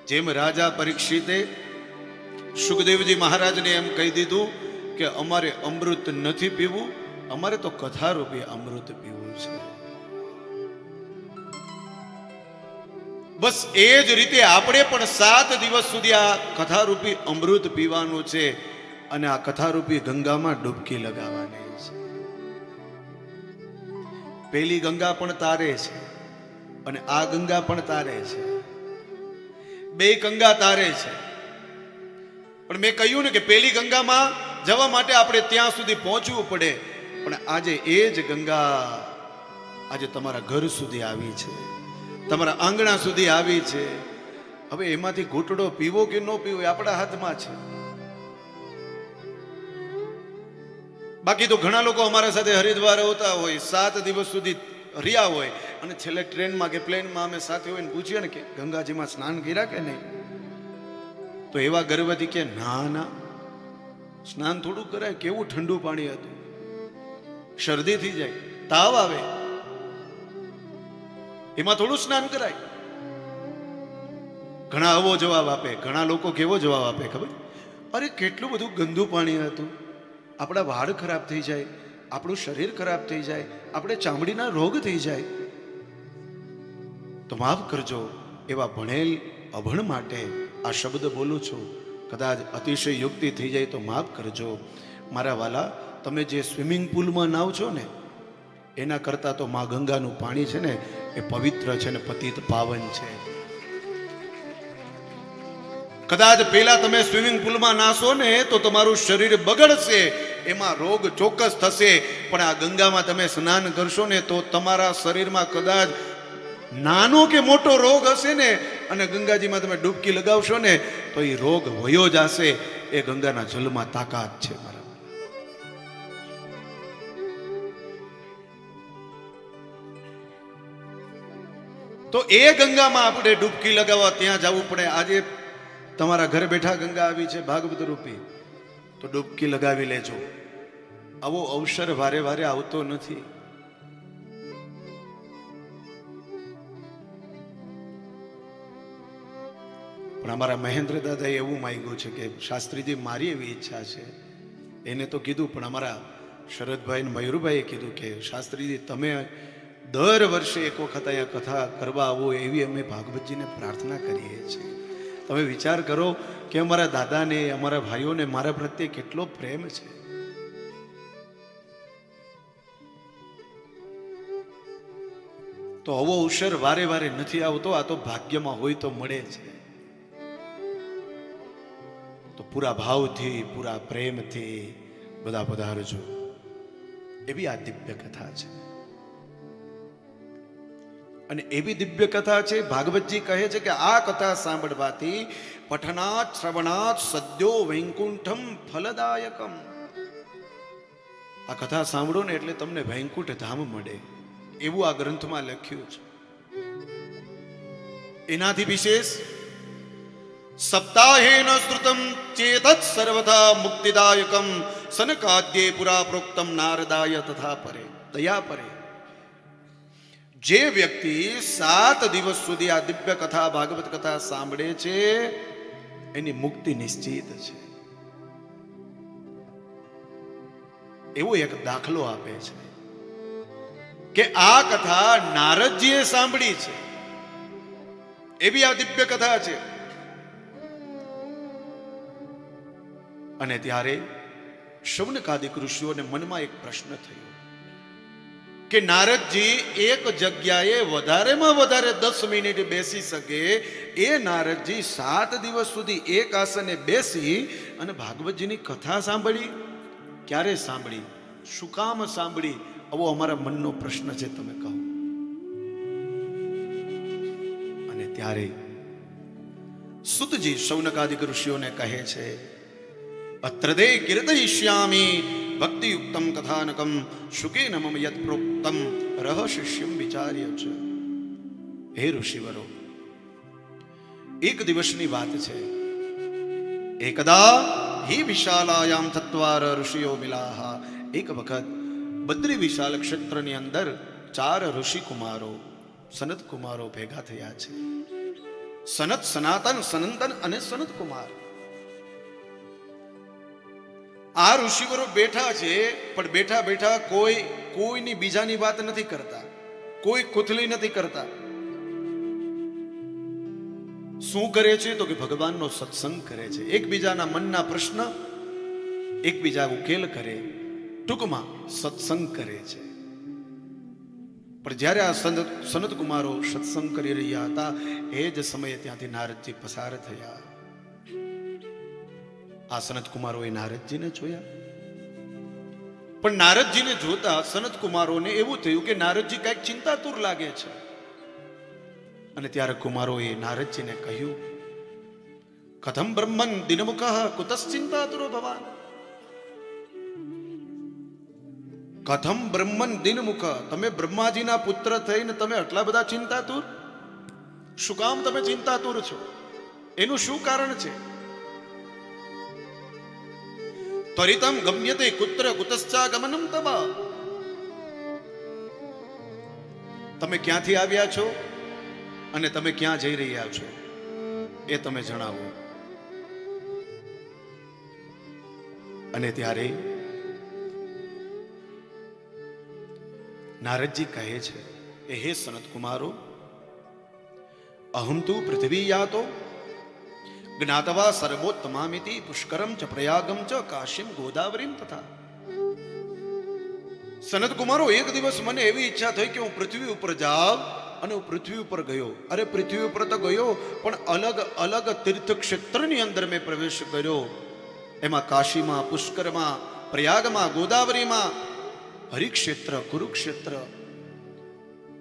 જેમ રાજા પરીક્ષિતે સુખદેવજી મહારાજને એમ કહી દીધું કે અમારે અમૃત નથી પીવું, અમારે તો કથારૂપી અમૃત પીવું છે. બસ એ જ રીતે આપણે પણ 7 દિવસ સુધી આ કથારૂપી અમૃત પીવાનું છે અને આ કથારૂપી ગંગામાં ડૂબકી લગાવવાની છે. પેલી ગંગા પણ તારે છે અને આ ગંગા પણ તારે છે, બે ગંગા તારે છે. પણ મેં કહ્યું ને કે પેલી ગંગામાં જવા માટે આપણે ત્યાં સુધી પહોંચવું પડે, પણ આજે એ જ ગંગા આજે તમારા ઘર સુધી આવી છે, તમારા આંગણા સુધી આવી છે. હવે એમાંથી ઘૂંટડો પીવો કે ન પીવો એ આપણા હાથમાં છે. બાકી તો ઘણા લોકો અમારા સાથે હરિદ્વાર આવતા હોય, 7 દિવસ સુધી રહ્યા હોય અને છેલ્લે ટ્રેનમાં કે પ્લેનમાં અમે સાથે હોય ને પૂછીએ ને કે ગંગાજીમાં સ્નાન કર્યા કે નહીં, તો એવા ગર્વથી કે ના ના, સ્નાન થોડું કરાય, કેવું ઠંડુ પાણી હતું, શરદી થઈ જાય, તાવ આવે, એમાં થોડું સ્નાન કરાય. ઘણા આવો જવાબ આપે. ઘણા લોકો કેવો જવાબ આપે ખબર? અરે કેટલું બધું ગંદુ પાણી હતું, આપણા વાળ ખરાબ થઈ જાય, આપણું શરીર ખરાબ થઈ જાય, આપણે ચામડીના રોગ થઈ જાય. તો માફ કરજો, એવા ભણેલ અભણ માટે આ શબ્દ બોલું છું. કદાચ અતિશય યુક્તિ થઈ જાય તો માફ કરજો. મારા વાલા, તમે જે સ્વિમિંગ પુલમાં નાવ છો ને એના કરતાં તો મા ગંગાનું પાણી છે ને એ પવિત્ર છે ને પતિત પાવન છે. કદાચ પેલા તમે સ્વિમિંગ પુલમાં નાશો ને તો તમારું શરીર બગડશે, એમાં રોગ ચોક્કસ થશે. પણ આ ગંગામાં તમે સ્નાન કરશો ને તો તમારા શરીરમાં કદાચ નાનો કે મોટો રોગ હશે ને અને ગંગાજીમાં તમે ડૂબકી લગાવશો ને તો એ રોગ વયો જશે. એ ગંગાના જલમાં તાકાત છે મારા. તો એ ગંગામાં આપણે ડૂબકી લગાવવા ત્યાં જવું પડે. આજે તમારા ઘરે બેઠા ગંગા આવી છે ભાગવત રૂપી, તો ડૂબકી લગાવી લેજો. આવો અવસર વારે વારે આવતો નથી. પણ અમારા મહેન્દ્ર દાદાએ એવું માંગ્યું છે કે શાસ્ત્રીજી મારી એવી ઈચ્છા છે, એને તો કીધું, પણ અમારા શરદભાઈ અને મયુરભાઈએ કીધું કે શાસ્ત્રીજી તમે દર વર્ષે એક વખત અહીંયા કથા કરવા આવો એવી અમે ભાગવતજીને પ્રાર્થના કરીએ છીએ. તમે વિચાર કરો કે અમારા દાદાને, અમારા ભાઈઓને મારા પ્રત્યે કેટલો પ્રેમ છે. તો આવો અવસર વારે વારે નથી આવતો, આ તો ભાગ્યમાં હોય તો મળે છે. તો પૂરા ભાવથી, પૂરા પ્રેમથી બધા પધારજો. એવી આ દિવ્ય કથા છે અને એવી દિવ્ય કથા છે. ભાગવતજી કહે છે કે આ કથા સાંભળવાથી પઠનાત શ્રવણાત સદ્યો વૈકુંઠમ ફલદાયકમ. આ કથા સાંભળો ને એટલે તમને વૈકુંઠ ધામ મળે, એવું આ ગ્રંથમાં લખ્યું છે. એનાથી વિશેષ સપ્તાહેન શ્રુતમ ચેતત સર્વથા મુક્તિદાયકમ સનકાદ્યે પુરા પ્રોક્તમ નારદાય તથા પરે દયા પરે. જે વ્યક્તિ 7 દિવસ સુધી આ દિવ્ય કથા ભાગવત કથા સાંભળે છે એની મુક્તિ નિશ્ચિત છે. એવો એક દાખલો આપે છે કે આ કથા નારદજીએ સાંભળી છે, એવી આ દિવ્ય કથા છે. અને ત્યારે શૌનકાદિક ઋષિઓને મનમાં એક પ્રશ્ન થયો કે નારદજી એક જગ્યાએ વધારેમાં વધારે 10 મિનિટ બેસી શકે, એ નારદજી 7 દિવસ સુધી એક આસને બેસી અને ભાગવતજીની કથા સાંભળી. ક્યારે સાંભળી, શું કામ સાંભળી? આવો અમારા મનનો પ્રશ્ન છે, તમે કહો. અને ત્યારે સુતજી શૌનકાદિક ઋષિઓને કહે છે, અત્રદે કીર્તયિષ્યામિ ભક્તિયુક્તમ કથાનકમ શુકેન મમ યત પ્રોક્તમ રહ શિષ્યમ વિચાર્ય ચ. હે ઋષિવરો, એક દિવસની વાત છે. એકદા હિ વિશાલાયામ ચત્વાર ઋષિયો મિલાહા. એક વખત બદ્રી વિશાલ ક્ષેત્રની અંદર 4 ઋષિ કુમારો, સનત કુમારો ભેગા થયા છે. સનત, સનાતન, સનંદન અને સનત કુમાર. આ ઋષિવરો બેઠા છે, પણ બેઠા બેઠા કોઈની બીજાની વાત નથી કરતા, કોઈ કુથલી નથી કરતા. શું કરે છે તો કે ભગવાનનો સત્સંગ કરે છે, એકબીજાના મનના પ્રશ્ન એકબીજા ઉકેલ કરે, ટૂંકમાં સત્સંગ કરે છે. પણ જ્યારે આ સનત કુમારો સત્સંગ કરી રહ્યા હતા એ જ સમયે ત્યાંથી નારદજી પસાર થયા. આ સનત કુમારોએ નારદજીને જોયા, પણ નારદજીને જોતા સનત કુમારોને એવું થયું કે નારદજી કઈક ચિંતાતુર લાગે છે. અને ત્યારે કુમારોએ નારદજીને કહ્યું, કથમ બ્રહ્મન દિનમુખ કુતશ્ચિંતાતુરો ભવાન. કથમ બ્રહ્મન દિનમુખ, તમે બ્રહ્માજીના પુત્ર થઈને તમે આટલા બધા ચિંતાતુર? શું કામ તમે ચિંતાતુર છો? એનું શું કારણ છે? ત્વરિતમ ગમ્યતે કુત્ર કુતશ્ચાગમનમ તવ. તમે ક્યાંથી આવ્યા છો અને તમે ક્યાં જઈ રહ્યા છો એ તમે જણાવો. અને ત્યારે નારદજી કહે છે કે હે સનત કુમારો, અહમ તુ પૃથ્વી યાતો જ્ઞાતવા સર્વોત્તમામિતિ પુષ્કરમ ચ પ્રયાગમ ચ કાશીમ ગોદાવરીમ તથા. સનત કુમારો, એક દિવસ મને એવી ઈચ્છા થઈ કે હું પૃથ્વી ઉપર જાઉં, અને હું પૃથ્વી ઉપર ગયો. અરે પૃથ્વી ઉપર તો ગયો, પણ અલગ અલગ તીર્થ ક્ષેત્રની અંદર મેં પ્રવેશ કર્યો. એમાં કાશીમાં, પુષ્કરમાં, પ્રયાગમાં, ગોદાવરીમાં, હરિક્ષેત્ર, કુરુક્ષેત્ર,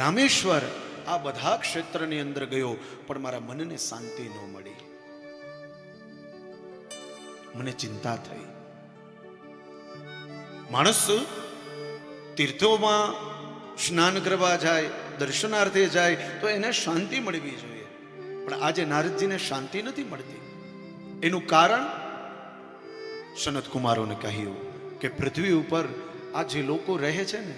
રામેશ્વર, આ બધા ક્ષેત્રની અંદર ગયો, પણ મારા મનને શાંતિ ન મળી. મને ચિંતા થઈ. માણસ તીર્થોમાં સ્નાન કરવા જાય, દર્શનાર્થે જાય તો એને શાંતિ મળવી જોઈએ, પણ આજે નારદજીને શાંતિ નથી મળતી. એનું કારણ સનત કુમારોને કહ્યું કે પૃથ્વી ઉપર આ જે લોકો રહે છે ને,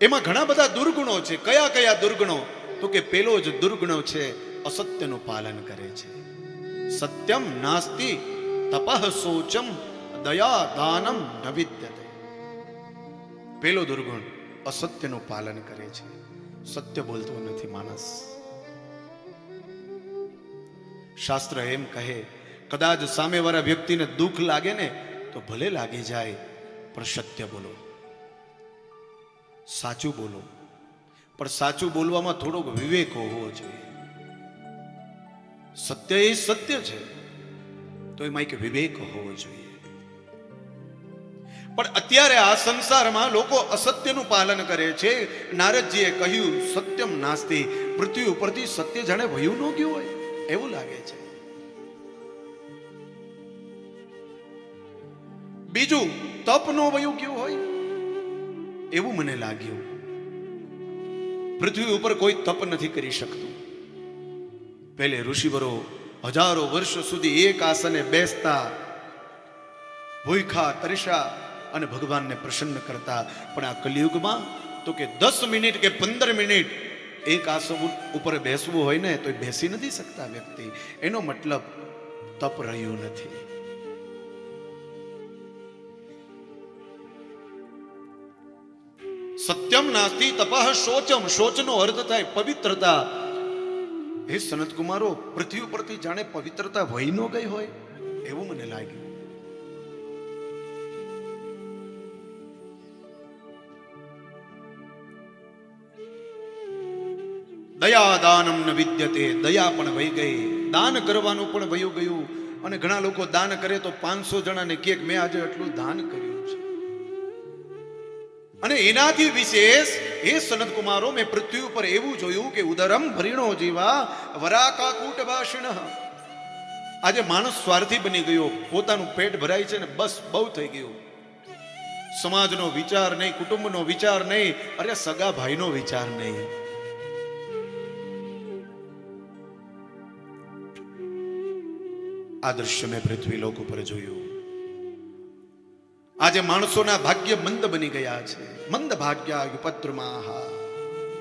એમાં ઘણા બધા દુર્ગુણો છે. કયા કયા દુર્ગુણો? તો કે પેલો જ દુર્ગુણો છે, અસત્યનું પાલન કરે છે. સત્યમ નાસ્તિ તપઃ શોચમ દયા દાનમ ન વિદ્યતે. પેલો દુર્ગુણ અસત્યનું પાલન કરે છે, સત્ય બોલતો નથી માણસ. શાસ્ત્ર એમ કહે, કદાચ સામેવાળા વ્યક્તિને દુઃખ લાગે ને તો ભલે લાગી જાય, પણ સત્ય બોલો, સાચું બોલો. પણ સાચું બોલવામાં થોડોક વિવેક હોવો જોઈએ. સત્ય એ સત્ય છે, તો એમાં એક વિવેક હોવો જોઈએ. પણ અત્યારે આ સંસારમાં લોકો અસત્યનું પાલન કરે છે. નારદજીએ કહ્યું સત્યમ નાસ્તિ, પૃથ્વી ઉપરથી સત્ય જાણે વયું ન ગયું હોય એવું લાગે છે. બીજું, તપ નો વયું ગયું હોય એવું મને લાગ્યું. પૃથ્વી ઉપર કોઈ તપ નથી કરી શકતું. પહેલે ઋષિવરો હજારો વર્ષ સુધી એક આસને બેસતા, ભૂખા તરસ્યા અને ભગવાનને પ્રસન્ન કરતા. પણ આ કલિયુગમાં તો કે 10 મિનિટ કે 15 મિનિટ એક આસન ઉપર બેસવું હોય ને તો બેસી નથી શકતા વ્યક્તિ. એનો મતલબ તપ રહ્યું નથી. સત્યમ નાસ્તિ તપઃ શોચમ. શોચનો અર્થ થાય પવિત્રતા. હે સનત કુમારો, પૃથ્વી ઉપરથી જાણે પવિત્રતા વહી ન ગઈ હોય એવું મને લાગ્યું. દયા દાનમ ન વિદ્યતે. દયા પણ વહી ગઈ, દાન કરવાનું પણ વયું ગયું. અને ઘણા લોકો દાન કરે તો 500 જણાને કહે મેં આજે આટલું દાન કર્યું છે. અને એનાથી વિશેષ એ સનત કુમારો, મેં પૃથ્વી ઉપર એવું જોયું કે ઉદરમ ભરીણો જીવા વરાકાકૂટ ભાષિણ. આજે માણસ સ્વાર્થી બની ગયો, પોતાનું પેટ ભરાય છે ને બસ બહુ થઈ ગયું. સમાજનો વિચાર નહીં, કુટુંબનો વિચાર નહીં, અરે સગા ભાઈનો વિચાર નહીં. આ દ્રશ્ય મેં પૃથ્વી લોક ઉપર જોયું. આજે માણસોના ભાગ્ય મંદ બની ગયા છે. મંદ ભાગ્યા વિપદ્રમાહ.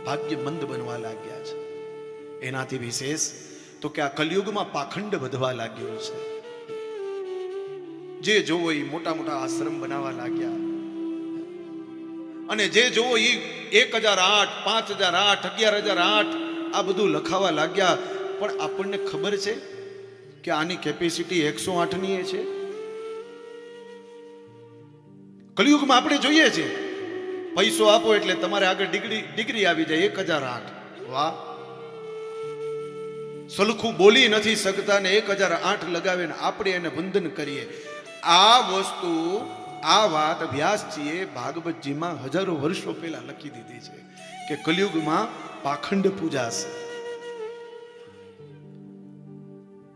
ભાગ્યમંદ બનવા લાગ્યા છે. એનાથી વિશેષ તો કે આ કલયુગમાં પાખંડ વધવા લાગ્યો છે. જે જોવો એ મોટા મોટા આશ્રમ બનાવવા લાગ્યા, અને જે જોવો એ 1008, 5008, 11008 આ બધું લખાવા લાગ્યા. પણ આપણને ખબર છે કે આની કેપેસિટી 108 ની છે. કલયુગમાં આપણે જોઈએ છે પૈસો આપો એટલે તમારે આગળ ડિગ્રી આવી જાય 1008. વાહ, સલખું બોલી નથી શકતા ને 1008 લગાવે ને આપણે એને વંદન કરીએ. આ વસ્તુ, આ વાત વ્યાસજીએ ભાગવતજીમાં હજારો વર્ષો પહેલા લખી દીધી છે કે કલયુગમાં પાખંડ પૂજા છે.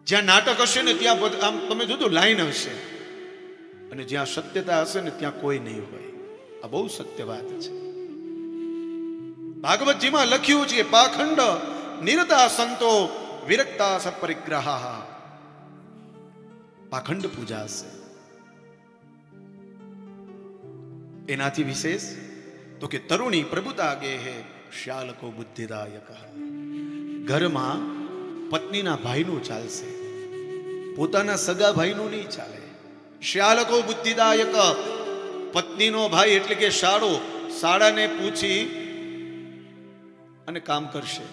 જ્યાં નાટક હશે ને ત્યાં આમ તમે જોજો લાઈન હશે, અને જ્યાં સત્યતા હશે ને ત્યાં કોઈ નહીં હોય. આ બહુ સત્ય વાત છે. ભાગવતજીમાં લખ્યું છે પાખંડ નિરતા સંતો વિરક્તા સપરિગ્રહા. પાખંડ પૂજા છે. એનાથી વિશેષ તો કે તરુણી પ્રભુતા ગે હે શ્યાલકો બુદ્ધિદાયક. ઘરમાં પત્નીના ભાઈનું ચાલશે, પોતાના સગા ભાઈનું નહીં ચાલે. શ્યાલકો બુદ્ધિદાયક, પત્નીનો ભાઈ એટલે કે શાળો, શાળાને પૂછી અને કામ કરશે.